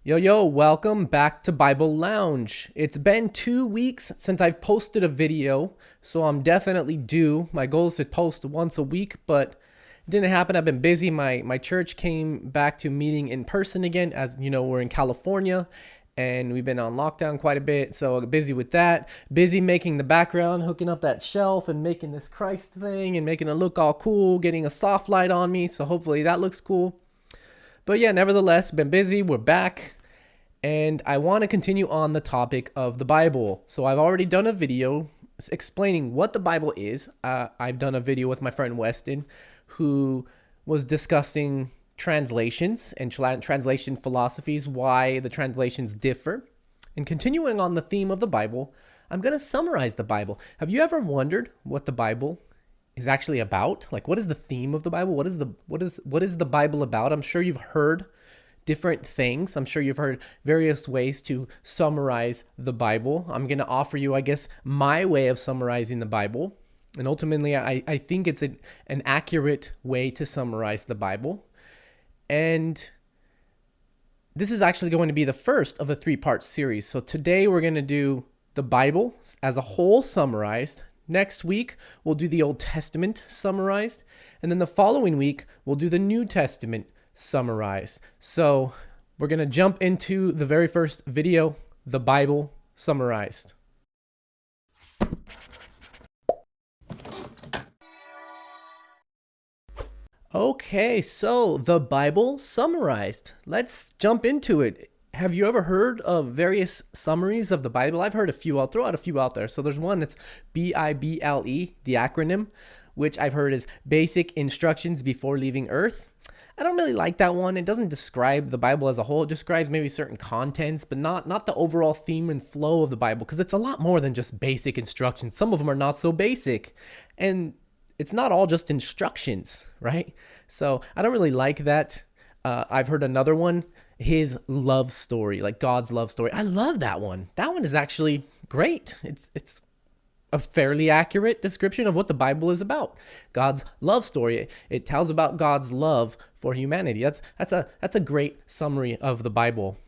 Yo, welcome back to Bible Lounge. It's been 2 weeks since I've posted a video, so I'm definitely due. My goal is to post once a week, but it didn't happen. I've been busy. My church came back to meeting in person again. As you know, we're in California and we've been on lockdown quite a bit, so busy with that. Busy making the background, hooking up that shelf and making this Christ thing and making it look all cool, getting a soft light on me, so hopefully that looks cool. But yeah, nevertheless, been busy. We're back. And I want to continue on the topic of the Bible. So I've already done a video explaining what the Bible is. I've done a video with my friend Weston, who was discussing translations and translation philosophies, why the translations differ. And continuing on the theme of the Bible, I'm going to summarize the Bible. Have you ever wondered what the Bible is actually about? Like, what is the theme of the Bible? What is the Bible about? I'm sure you've heard different things. I'm sure you've heard various ways to summarize the Bible. I'm going to offer you, I guess, my way of summarizing the Bible. And ultimately, I think it's an accurate way to summarize the Bible. And this is actually going to be the first of a 3-part series. So today we're going to do the Bible as a whole summarized. Next week, we'll do the Old Testament summarized. And then the following week, we'll do the New Testament summarized. So we're going to jump into the very first video, the Bible summarized. Okay, so the Bible summarized. Let's jump into it. Have you ever heard of various summaries of the Bible? I've heard a few. I'll throw out a few out there. So there's one that's Bible, the acronym, which I've heard is Basic Instructions Before Leaving Earth. I don't really like that one. It doesn't describe the Bible as a whole. It describes maybe certain contents, but not the overall theme and flow of the Bible, because it's a lot more than just basic instructions. Some of them are not so basic, and it's not all just instructions, right? So I don't really like that. I've heard another one, his love story, like God's love story. I love that one. That one is actually great. It's a fairly accurate description of what the Bible is about. God's love story. It tells about God's love for humanity. That's a great summary of the Bible.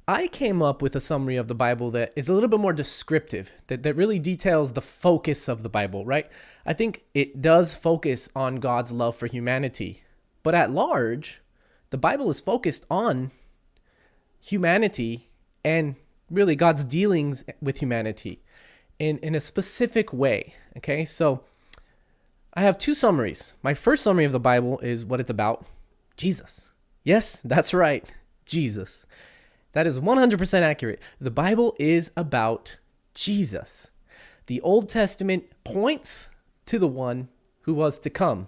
I came up with a summary of the Bible that is a little bit more descriptive, that really details the focus of the Bible, right? I think it does focus on God's love for humanity. But at large, the Bible is focused on humanity and really God's dealings with humanity in a specific way. Okay, so I have two summaries. My first summary of the Bible is what it's about: Jesus. Yes, that's right, Jesus. That is 100% accurate. The Bible is about Jesus. The Old Testament points to the one who was to come.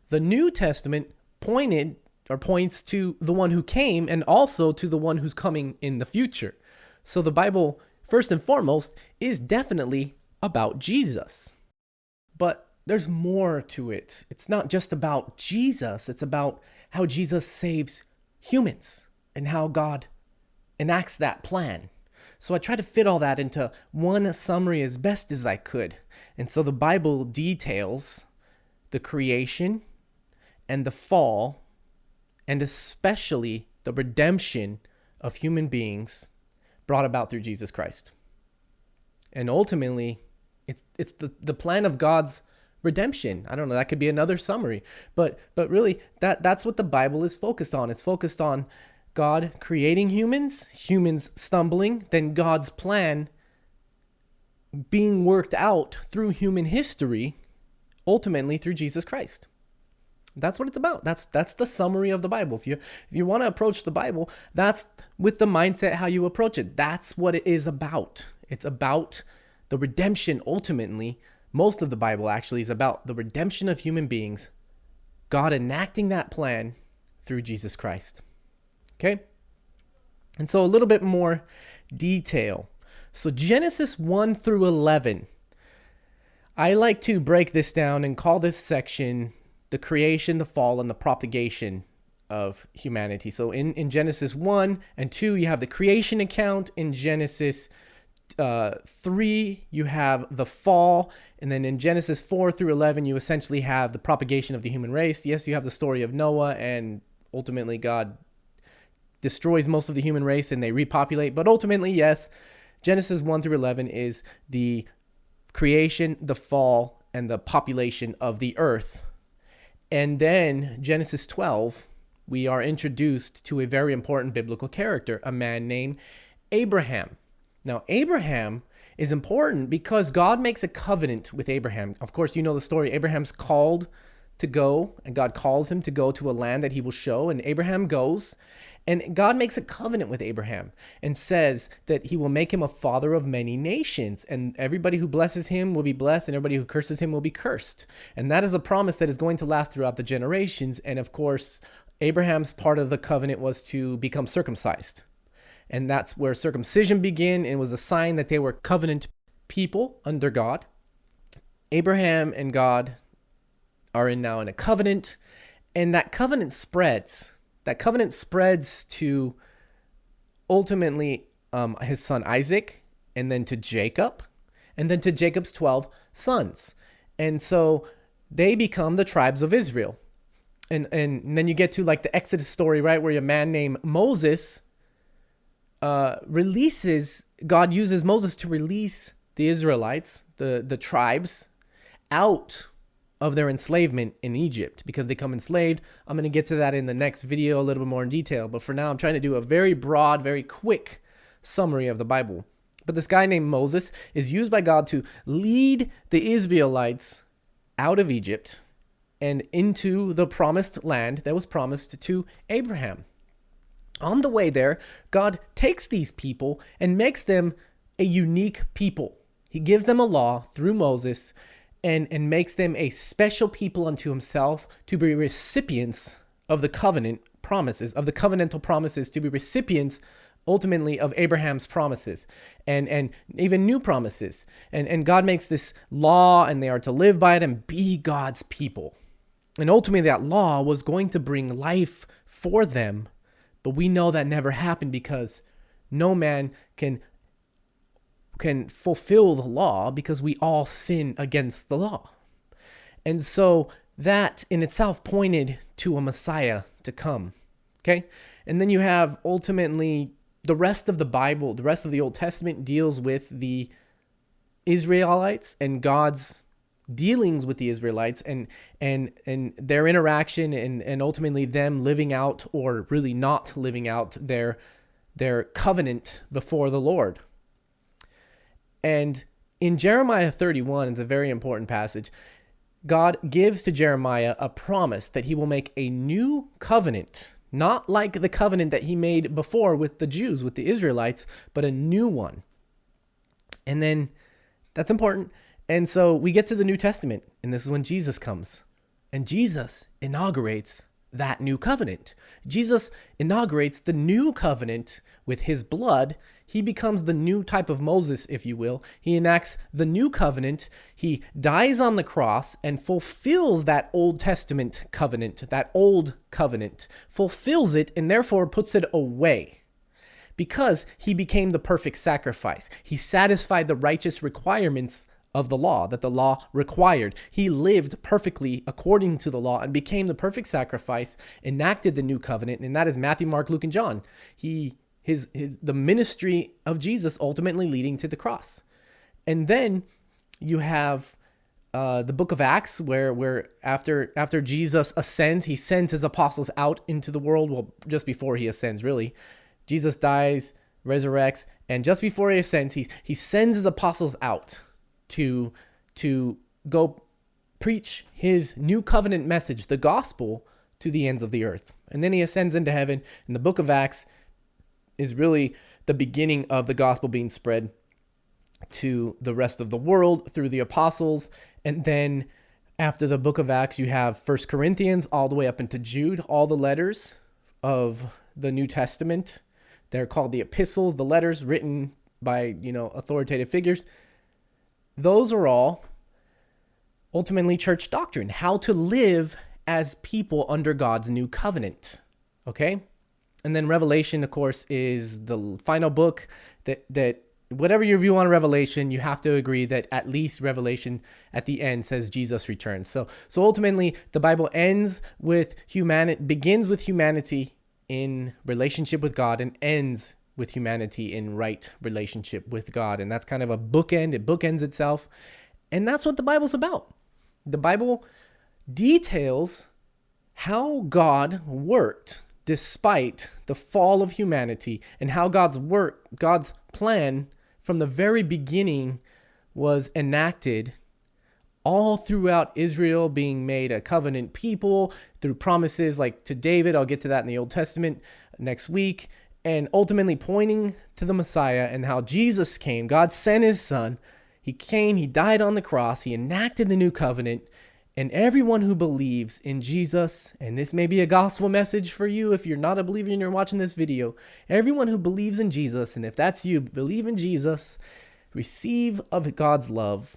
The New Testament points to the one who came and also to the one who's coming in the future. So the Bible, first and foremost, is definitely about Jesus. But there's more to it. It's not just about Jesus. It's about how Jesus saves humans and how God enacts that plan. So I tried to fit all that into one summary as best as I could. And so the Bible details the creation and the fall, and especially the redemption of human beings brought about through Jesus Christ. And ultimately, it's the plan of God's redemption. I don't know, that could be another summary. But really, that's what the Bible is focused on. It's focused on God creating humans stumbling, then God's plan being worked out through human history, ultimately through Jesus Christ. That's what it's about. That's the summary of the Bible. If you want to approach the Bible, that's with the mindset how you approach it. That's what it is about. It's about the redemption ultimately. Most of the Bible actually is about the redemption of human beings, God enacting that plan through Jesus Christ. Okay? And so a little bit more detail. So Genesis 1 through 11. I like to break this down and call this section the creation, the fall, and the propagation of humanity. So in Genesis 1 and 2, you have the creation account. In Genesis 3, you have the fall. And then in Genesis 4 through 11, you essentially have the propagation of the human race. Yes, you have the story of Noah and ultimately God destroys most of the human race and they repopulate. But ultimately, yes, Genesis 1 through 11 is the creation, the fall, and the population of the earth. And then Genesis 12, we are introduced to a very important biblical character, a man named Abraham. Now, Abraham is important because God makes a covenant with Abraham. Of course, you know the story. Abraham's called to go, and God calls him to go to a land that he will show, and Abraham goes, and God makes a covenant with Abraham and says that he will make him a father of many nations, and everybody who blesses him will be blessed, and everybody who curses him will be cursed. And that is a promise that is going to last throughout the generations. And of course, Abraham's part of the covenant was to become circumcised. And that's where circumcision began, and was a sign that they were covenant people under God. Abraham and God are now in a covenant, and that covenant spreads. That covenant spreads to ultimately his son Isaac, and then to Jacob, and then to Jacob's 12 sons. And so they become the tribes of Israel. And then you get to like the Exodus story, right, where a man named Moses God uses Moses to release the Israelites, the tribes, out of their enslavement in Egypt because they come enslaved. I'm going to get to that in the next video a little bit more in detail. But for now, I'm trying to do a very broad, very quick summary of the Bible. But this guy named Moses is used by God to lead the Israelites out of Egypt and into the promised land that was promised to Abraham. On the way there, God takes these people and makes them a unique people. He gives them a law through Moses and makes them a special people unto himself to be recipients of the covenant promises, of the covenantal promises, to be recipients ultimately of Abraham's promises and even new promises. And God makes this law, and they are to live by it and be God's people. And ultimately that law was going to bring life for them. But we know that never happened because no man can fulfill the law because we all sin against the law. And so that in itself pointed to a Messiah to come. Okay? And then you have ultimately the rest of the Bible, the rest of the Old Testament deals with the Israelites and God's dealings with the Israelites and their interaction and ultimately them living out, or really not living out, their covenant before the Lord. And in Jeremiah 31, it's a very important passage. God gives to Jeremiah a promise that he will make a new covenant, not like the covenant that he made before with the Jews, with the Israelites, but a new one. And then that's important. And so we get to the New Testament, and this is when Jesus comes. And Jesus inaugurates that new covenant. Jesus inaugurates the new covenant with his blood. He becomes the new type of Moses, if you will. He enacts the new covenant. He dies on the cross and fulfills that Old Testament covenant, that old covenant, fulfills it, and therefore puts it away. Because he became the perfect sacrifice. He satisfied the righteous requirements of the law that the law required. He lived perfectly according to the law and became the perfect sacrifice, enacted the new covenant, and that is Matthew, Mark, Luke, and John. The ministry of Jesus ultimately leading to the cross. And then you have the book of Acts where after Jesus ascends, he sends his apostles out into the world. Well, just before he ascends, really. Jesus dies, resurrects, and just before he ascends, he sends his apostles out to go preach his new covenant message, the gospel, to the ends of the earth. And then he ascends into heaven, and the book of Acts is really the beginning of the gospel being spread to the rest of the world through the apostles. And then after the book of Acts, you have 1 Corinthians all the way up into Jude, all the letters of the New Testament. They're called the epistles, the letters written by, authoritative figures. Those are all ultimately church doctrine, how to live as people under God's new covenant. Okay? And then Revelation, of course, is the final book that whatever your view on Revelation, you have to agree that at least Revelation at the end says Jesus returns. So ultimately, the Bible begins with humanity in relationship with God and ends with humanity in right relationship with God. And that's kind of a bookend. It bookends itself. And that's what the Bible's about. The Bible details how God worked despite the fall of humanity, and how God's plan from the very beginning was enacted all throughout Israel, being made a covenant people through promises like to David. I'll get to that in the Old Testament next week. And ultimately pointing to the Messiah and how Jesus came. God sent his son. He came, he died on the cross, he enacted the new covenant. And everyone who believes in Jesus, and this may be a gospel message for you if you're not a believer and you're watching this video, everyone who believes in Jesus, and if that's you, believe in Jesus, receive of God's love,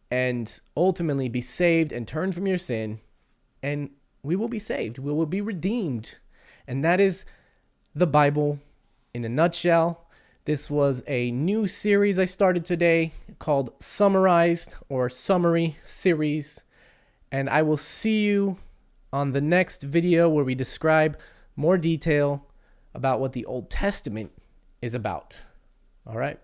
and ultimately be saved and turn from your sin, and we will be saved. We will be redeemed. And that is the Bible in a nutshell. This was a new series I started today called Summarized, or Summary Series. And I will see you on the next video where we describe more detail about what the Old Testament is about. All right.